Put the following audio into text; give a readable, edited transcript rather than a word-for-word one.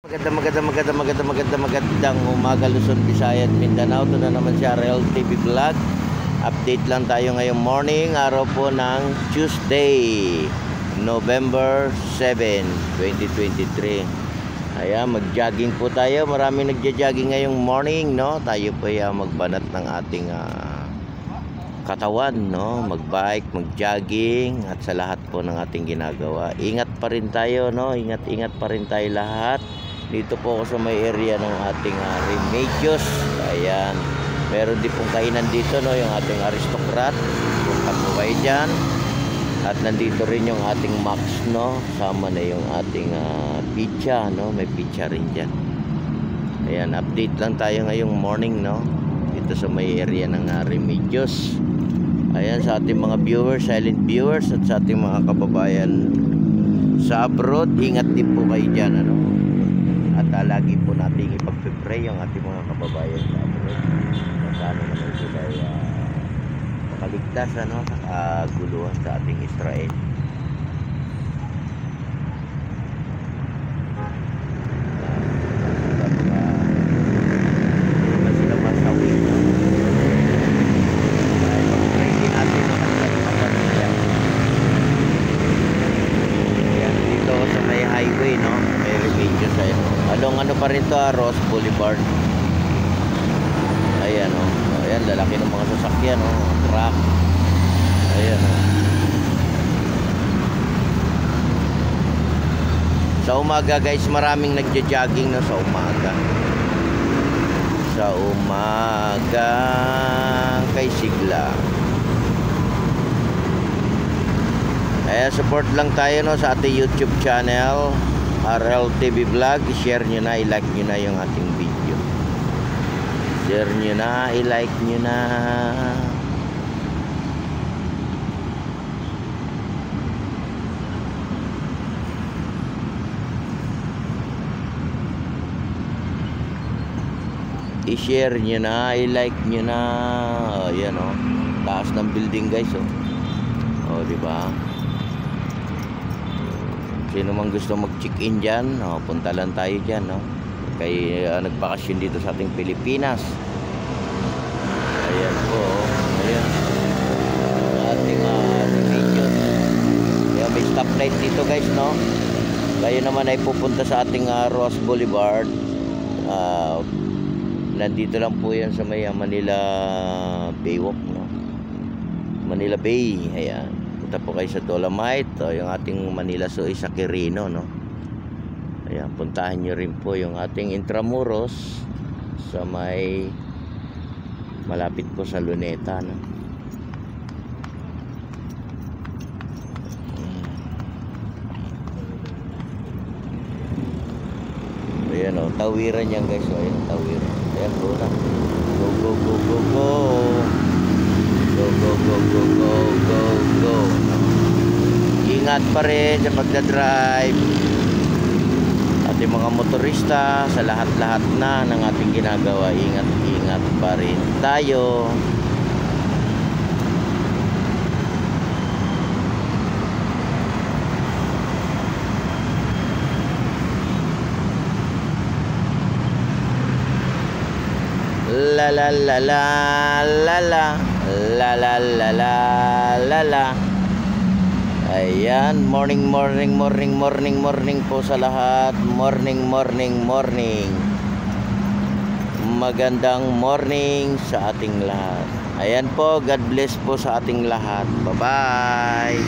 Magandang umaga Luzon, Visayas, Mindanao. Ito na naman si RL TV Vlog. Update lang tayo ngayong morning, araw po ng Tuesday, November 7, 2023. Ayan, mag-jogging po tayo. Maraming nagja-jogging ngayong morning, no? Tayo po ay magbanat ng ating katawan, no? Mag-bike, mag-jogging at sa lahat po ng ating ginagawa. Ingat pa rin tayo, no? Ingat pa rin tayo lahat. Dito po ako sa may area ng ating Remedios. Ayan. Meron din pong kainan dito, no? Yung ating aristocrat. Punta po kayo dyan. At nandito rin yung ating Max, no? Sama na yung ating pizza, no? May pizza rin dyan. Ayan, update lang tayo ngayong morning, no? Dito sa may area ng Remedios. Ayan, sa ating mga viewers, silent viewers, at sa ating mga kababayan sa abroad, ingat din po kayo dyan, ano? At lagi po natin ipag-pray yung ating mga kababayan sa abroad. Sana naman sila makaligtas, ano, sa kaguluhan sa ating Israel. Highway, no? May Remedios ay along ano pa rin to, Ross Boulevard. Ayan, no? Ayan, lalaki ng mga sasakyan, no? Truck. Ayan, no? Sa umaga, guys, maraming nagja-jogging, no? Sa umaga. Sa umaga kay Sigla. Ayan, support lang tayo, no, sa ating YouTube channel RL TV Vlog. I-share nyo na, i-like nyo na yung ating video. Share nyo na, i-like nyo na. I-share nyo na, i-like nyo na. Oh, yan, oh. Taas ng building, guys, oh. Oh, diba? Sino man gusto mag-check-in dyan, no, punta lang tayo dyan, no? Kay nagbakasyon dito sa ating Pilipinas. Ayan po, ayan ating Remedios. Ayan, may stoplight dito, guys, no? Kayo naman ay pupunta sa ating Ross Boulevard. Nandito lang po yan sa may Manila Baywalk, no? Manila Bay. Ayan, punta po kayo sa Dolomite, o yung ating Manila Suoy sa Quirino, no? Ayan, puntahan nyo rin po yung ating Intramuros sa may malapit po sa Luneta, no? Ayan, o, tawiran yan, guys, o. Ayan, tawiran. Ayan, go na. Go, go, go, go, go. Go, go, go, go, go, go, go. Ingat pa rin sa pagdadrive. Ating mga motorista, sa lahat-lahat na ng ating ginagawa, ingat pa rin tayo. La la la la la la la la la la la la. Ayan, morning po sa lahat. Morning. Magandang morning sa ating lahat. Ayan po, God bless po sa ating lahat. Bye-bye.